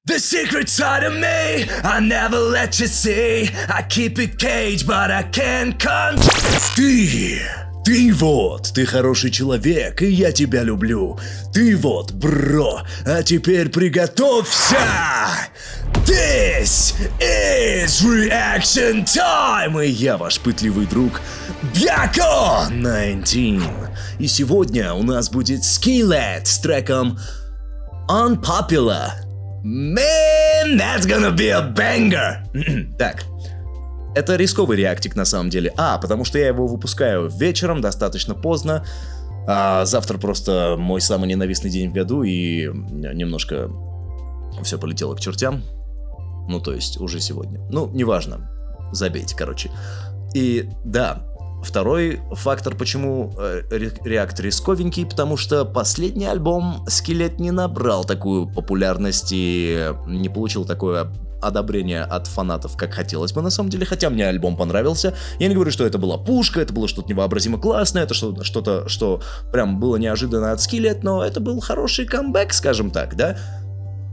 The secret side of me, I never let you see. I keep it caged, but I can't Ты вот, ты хороший человек, и я тебя люблю. Ты вот, бро, а теперь приготовься! This is reaction time! И я ваш пытливый друг Бяко 19. И сегодня у нас будет Skillet с треком Unpopular. Man, that's gonna be a banger! Так, это рисковый реактик на самом деле. Потому что я его выпускаю вечером, достаточно поздно. Завтра просто мой самый ненавистный день в году, и немножко все полетело к чертям. Ну, то есть, уже сегодня. Ну, неважно. Забейте, короче. И да, второй фактор, почему реакт рисковенький, потому что последний альбом Skillet не набрал такую популярность и не получил такое одобрение от фанатов, как хотелось бы на самом деле, хотя мне альбом понравился. Я не говорю, что это была пушка, это было что-то невообразимо классное, это что-то, что прям было неожиданно от Skillet, но это был хороший камбэк, скажем так, да?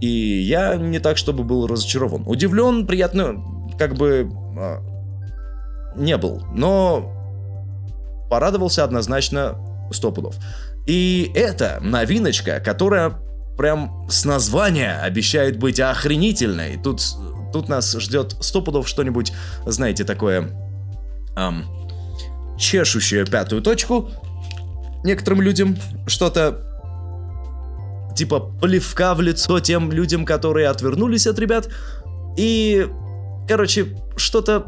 И я не так, чтобы был разочарован. Удивлен, приятно, как бы не был, но порадовался однозначно 100 пудов. И это новиночка, которая прям с названия обещает быть охренительной. Тут нас ждет 100 пудов что-нибудь, знаете, такое чешущее пятую точку некоторым людям, что-то типа плевка в лицо тем людям, которые отвернулись от ребят. И, короче, что-то...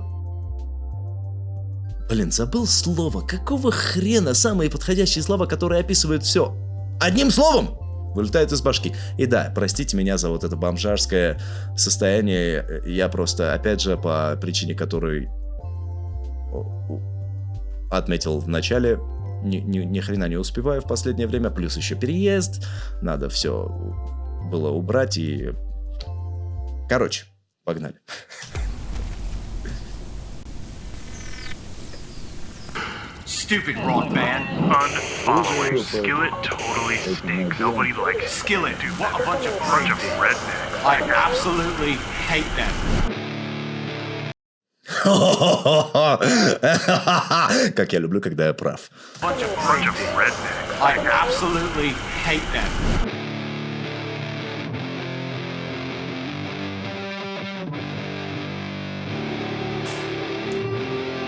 Блин, забыл слово. Какого хрена самые подходящие слова, которые описывают все одним словом, вылетают из башки. И да, простите меня за вот это бомжарское состояние. Я просто, опять же, по причине, которую отметил в начале, ни хрена не успеваю в последнее время. Плюс еще переезд. Надо все было убрать и... Короче, погнали. Stupid rock band. Unfollowing. Skillet totally stinks. Nobody likes Skillet, dude. What a bunch of rednecks. I absolutely hate them. Как я люблю, когда я прав. Bunch of rednecks. I absolutely hate them.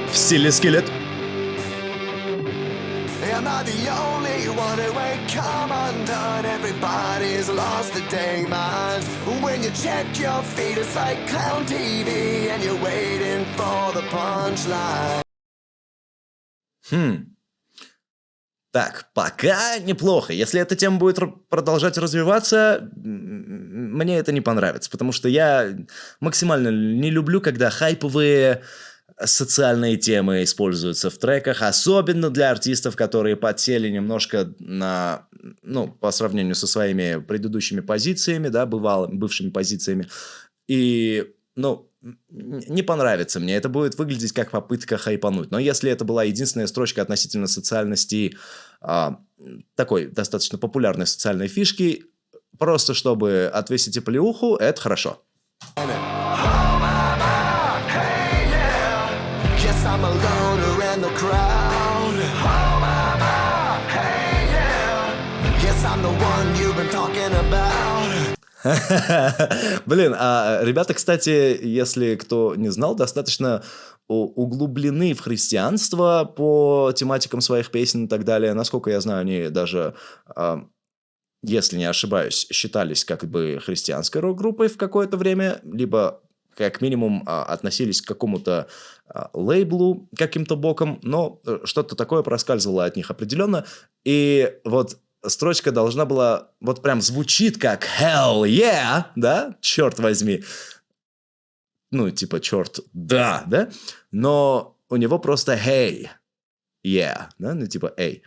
В стиле Skillet. Am I the only one who ain't come undone? Everybody's lost their dang minds. When you check your feet, it's like clown TV, and you're waiting for the punchline. Так, пока неплохо. Если эта тема будет продолжать развиваться, мне это не понравится, потому что я максимально не люблю, когда хайповые социальные темы используются в треках, особенно для артистов, которые подсели немножко на, по сравнению со своими предыдущими позициями, да, бывшими позициями. И, не понравится мне. Это будет выглядеть как попытка хайпануть. Но если это была единственная строчка относительно социальности, такой достаточно популярной социальной фишки, просто чтобы отвесить оплеуху, это хорошо. I'm a loner in the crowd. Oh mama, hey yeah. Yes, I'm the one you've been talking about. Блин, ребята, кстати, если кто не знал, достаточно углублены в христианство по тематикам своих песен и так далее. Насколько я знаю, они даже, если не ошибаюсь, считались как бы христианской рок-группой в какое-то время, либо как минимум относились к какому-то лейблу каким-то боком, но что-то такое проскальзывало от них определенно. И вот строчка должна была, вот прям звучит как hell yeah, да, черт возьми. Типа черт, да, но у него просто hey, yeah, да, типа эй.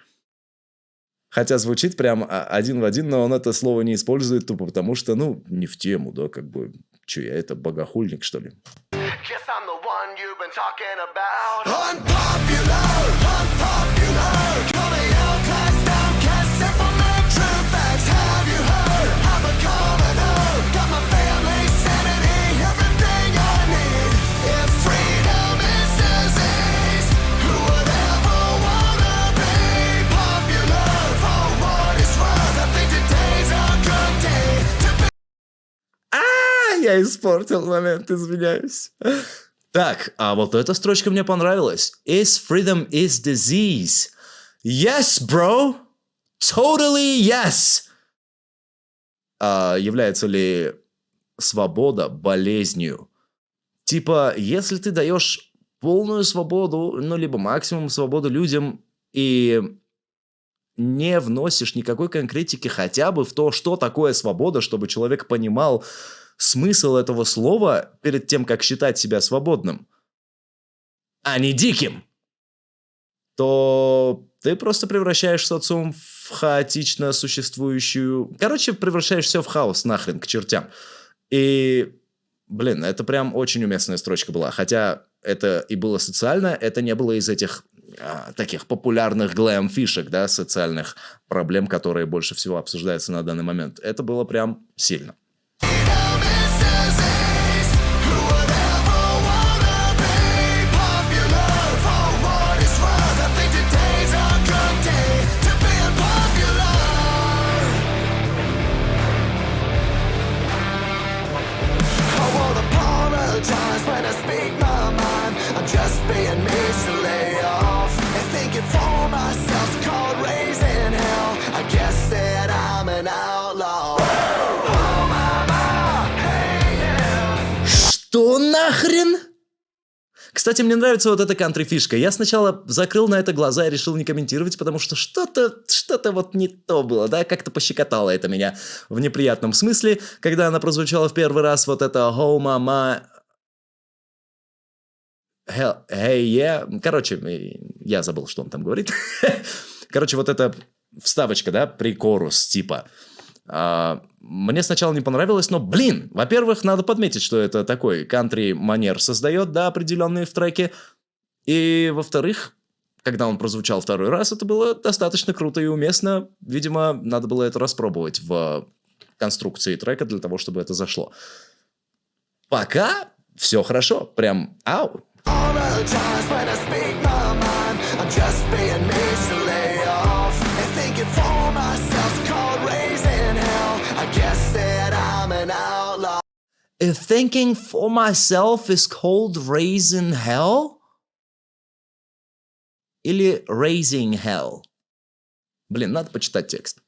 Хотя звучит прям один в один, но он это слово не использует тупо потому, что, не в тему, да, как бы, че я, это богохульник, что ли? Yes, I'm the one you've been talking about. Unpopular, unpopular. Calling out class down, cast simple true facts. Have you heard? I'm a commoner. Got my family Я испортил момент, извиняюсь. Так, а вот эта строчка мне понравилась. Is freedom is disease? Yes, bro. Totally yes. Является ли свобода болезнью? Типа, если ты даешь полную свободу, ну, либо максимум свободы людям и не вносишь никакой конкретики хотя бы в то, что такое свобода, чтобы человек понимал смысл этого слова перед тем, как считать себя свободным, а не диким, то ты просто превращаешь социум в хаотично существующую... Короче, превращаешь все в хаос нахрен, к чертям. И, блин, это прям очень уместная строчка была. Хотя это и было социально, это не было из этих таких популярных глэм-фишек, да, социальных проблем, которые больше всего обсуждаются на данный момент. Это было прям сильно. When I speak my mind, I'm just being me, so lay off. And thinking for myself, called raising hell. I guess that I'm an outlaw. Oh, mama, hey, yeah. Что нахрен? Кстати, мне нравится вот эта кантри-фишка. Я сначала закрыл на это глаза и решил не комментировать, потому что что-то вот не то было, да, как-то пощекотало это меня в неприятном смысле, когда она прозвучала в первый раз, вот это «Oh, mama, hey, yeah». Короче, я забыл, что он там говорит. Короче, вот эта вставочка, да, прикорус, типа. Мне сначала не понравилось, но, блин, во-первых, надо подметить, что это такой кантри-манер создает, да, определенные в треке. И, во-вторых, когда он прозвучал второй раз, это было достаточно круто и уместно. Видимо, надо было это распробовать в конструкции трека для того, чтобы это зашло. Пока все хорошо. Прям ау. If thinking for myself is called raising hell? Или raising hell? Блин, надо почитать текст.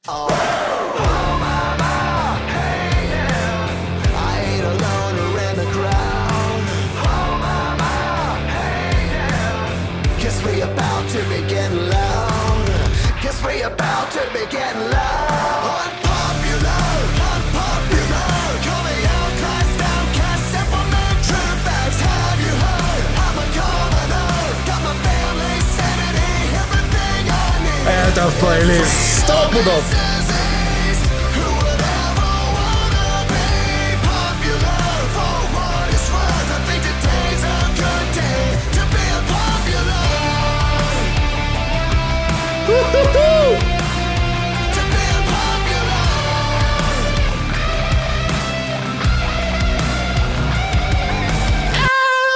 Это в плейлист 100 пудов.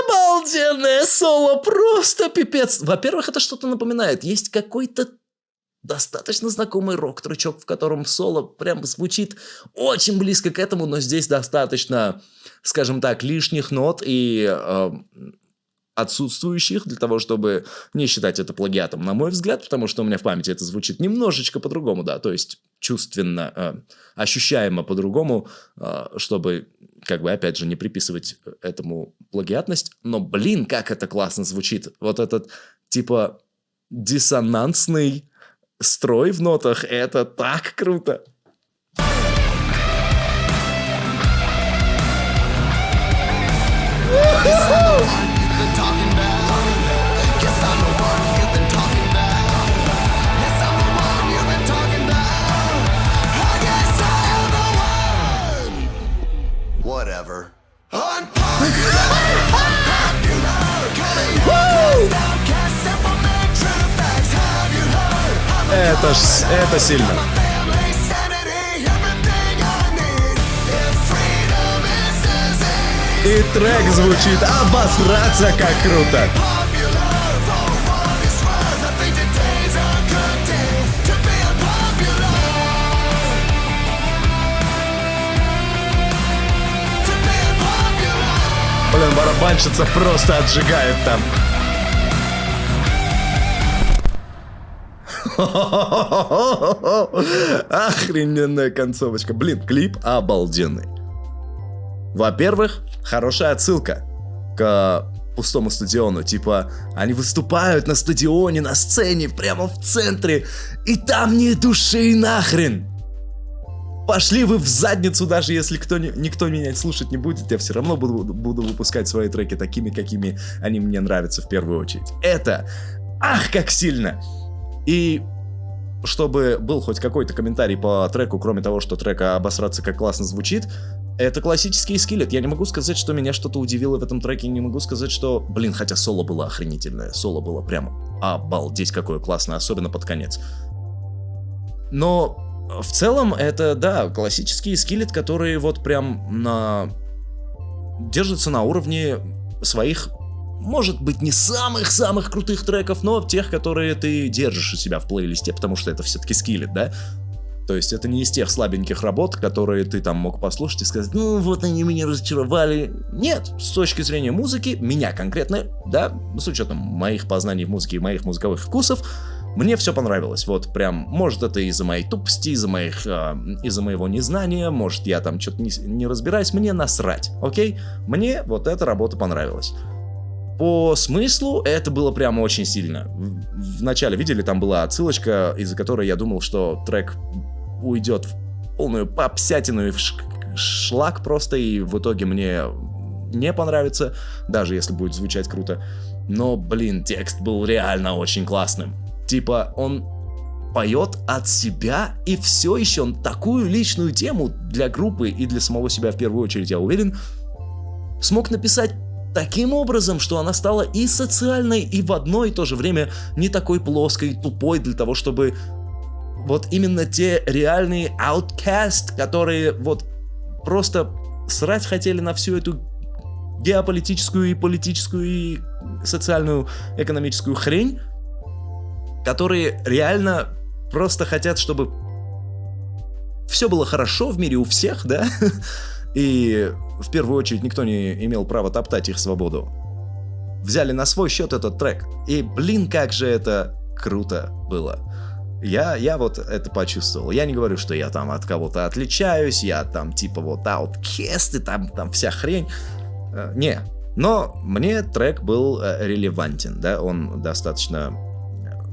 Обалденное соло, просто пипец. Во-первых, это что-то напоминает. Есть какой-то достаточно знакомый рок-трючок, в котором соло прям звучит очень близко к этому, но здесь достаточно, скажем так, лишних нот и отсутствующих для того, чтобы не считать это плагиатом, на мой взгляд, потому что у меня в памяти это звучит немножечко по-другому, да, то есть чувственно, ощущаемо по-другому, чтобы, как бы, опять же, не приписывать этому плагиатность, но, блин, как это классно звучит, вот этот, типа, диссонансный строй в нотах, это так круто. Whatever. Это сильно. И трек звучит обосраться как круто. Блин, барабанщица просто отжигает там. Охрененная концовочка. Блин, клип обалденный. Во-первых, хорошая отсылка к пустому стадиону. Типа, они выступают на стадионе, на сцене, прямо в центре, и там ни души нахрен. Пошли вы в задницу, даже если никто меня слушать не будет, я все равно буду выпускать свои треки такими, какими они мне нравятся в первую очередь. Это, ах, как сильно! И чтобы был хоть какой-то комментарий по треку, кроме того, что трек «Обосраться как классно звучит», это классический Skillet. Я не могу сказать, что меня что-то удивило в этом треке, не могу сказать, что... Блин, хотя соло было охренительное, соло было прям обалдеть какое классное, особенно под конец. Но в целом это, да, классический Skillet, который вот прям держится на уровне своих... Может быть, не самых-самых крутых треков, но тех, которые ты держишь у себя в плейлисте, потому что это все-таки Skillet, да? То есть это не из тех слабеньких работ, которые ты там мог послушать и сказать, ну вот они меня разочаровали. Нет, с точки зрения музыки, меня конкретно, да, с учетом моих познаний в музыке и моих музыковых вкусов, мне все понравилось. Вот прям, может это из-за моей тупости, из-за моего незнания, может я там что-то не разбираюсь, мне насрать, окей? Мне вот эта работа понравилась. По смыслу это было прямо очень сильно. Вначале, видели, там была отсылочка, из-за которой я думал, что трек уйдет в полную попсятину и в шлак просто, и в итоге мне не понравится, даже если будет звучать круто. Но, блин, текст был реально очень классным. Типа, он поет от себя, и все еще он такую личную тему для группы и для самого себя в первую очередь, я уверен, смог написать таким образом, что она стала и социальной, и в одно и то же время не такой плоской, тупой для того, чтобы вот именно те реальные outcast, которые вот просто срать хотели на всю эту геополитическую и политическую и социальную экономическую хрень, которые реально просто хотят, чтобы все было хорошо в мире у всех, да? И в первую очередь никто не имел права топтать их свободу. Взяли на свой счет этот трек. И, блин, как же это круто было. Я вот это почувствовал. Я не говорю, что я там от кого-то отличаюсь, я там типа вот outcast и там вся хрень. Не. Но мне трек был релевантен, да, он достаточно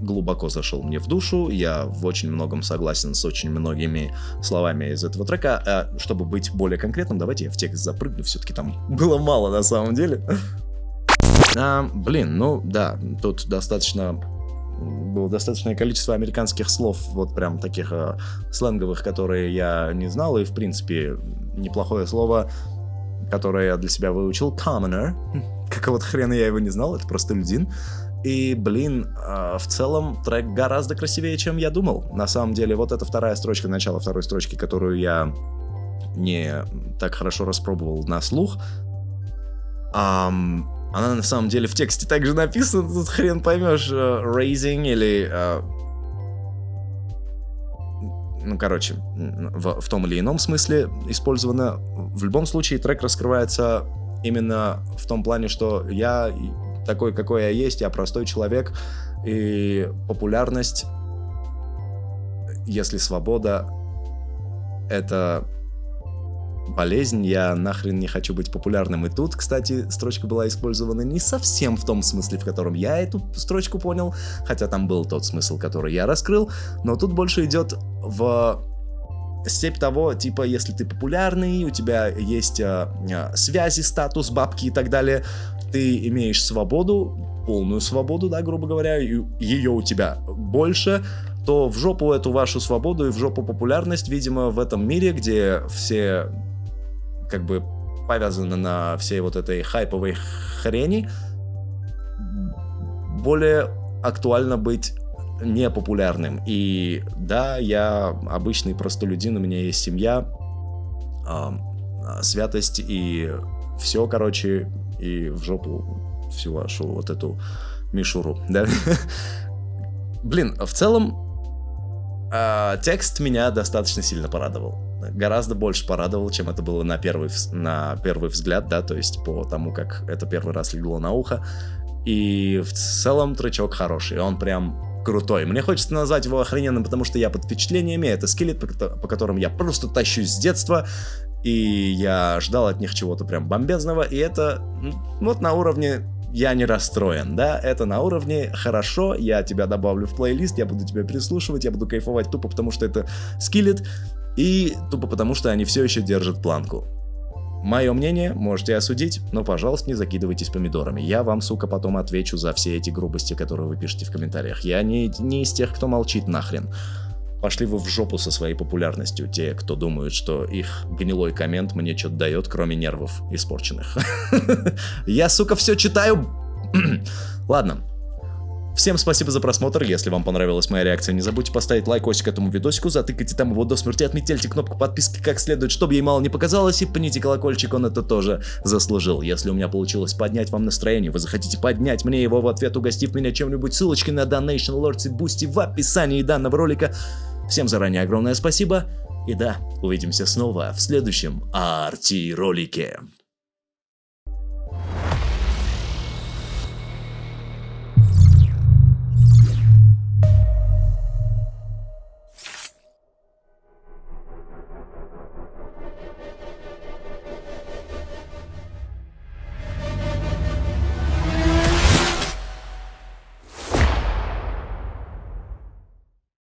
глубоко зашел мне в душу, я в очень многом согласен с очень многими словами из этого трека. Чтобы быть более конкретным, давайте я в текст запрыгну, все-таки там было мало на самом деле. Блин, ну да, тут было достаточное количество американских слов, вот прям таких сленговых, которые я не знал, и в принципе неплохое слово, которое я для себя выучил, commoner. Какого-то хрена я его не знал, это простолюдин. И, блин, в целом трек гораздо красивее, чем я думал. На самом деле, вот эта вторая строчка, начало второй строчки, которую я не так хорошо распробовал на слух, она на самом деле в тексте также написана, тут хрен поймешь, raising или... ну, короче, в том или ином смысле использовано. В любом случае, трек раскрывается именно в том плане, что я... такой, какой я есть, я простой человек, и популярность, если свобода — это болезнь, я нахрен не хочу быть популярным. И тут, кстати, строчка была использована не совсем в том смысле, в котором я эту строчку понял, хотя там был тот смысл, который я раскрыл, но тут больше идет в степь того, типа, если ты популярный, у тебя есть связи, статус, бабки и так далее, ты имеешь свободу, полную свободу, да, грубо говоря, и ее у тебя больше, то в жопу эту вашу свободу и в жопу популярность, видимо, в этом мире, где все как бы повязаны на всей вот этой хайповой хрени, более актуально быть непопулярным. И да, я обычный простолюдин, у меня есть семья, святость и все, короче, и в жопу всю вашу вот эту мишуру, да? Блин, в целом текст меня достаточно сильно порадовал. гораздо больше порадовал, чем это было на первый взгляд, да, то есть по тому, как это первый раз легло на ухо. И в целом тречок хороший, он прям крутой. Мне хочется назвать его охрененным, потому что я под впечатлениями. Это скелет, по которым я просто тащусь с детства, и я ждал от них чего-то прям бомбезного, и это вот на уровне «я не расстроен», да, это на уровне «хорошо, я тебя добавлю в плейлист, я буду тебя прислушивать, я буду кайфовать тупо потому, что это скелет, и тупо потому, что они все еще держат планку». Мое мнение можете осудить, но, пожалуйста, не закидывайтесь помидорами. Я вам, сука, потом отвечу за все эти грубости, которые вы пишете в комментариях. Я не из тех, кто молчит нахрен. Пошли вы в жопу со своей популярностью, те, кто думают, что их гнилой коммент мне что-то дает, кроме нервов испорченных. Я, сука, все читаю. Ладно. Всем спасибо за просмотр, если вам понравилась моя реакция, не забудьте поставить лайкосик этому видосику, затыкайте там его до смерти, отметьте кнопку подписки как следует, чтобы ей мало не показалось, и пните колокольчик, он это тоже заслужил. Если у меня получилось поднять вам настроение, вы захотите поднять мне его в ответ, угостив меня чем-нибудь, ссылочки на Donation Alerts и Boosty в описании данного ролика. Всем заранее огромное спасибо, и да, увидимся снова в следующем RT ролике.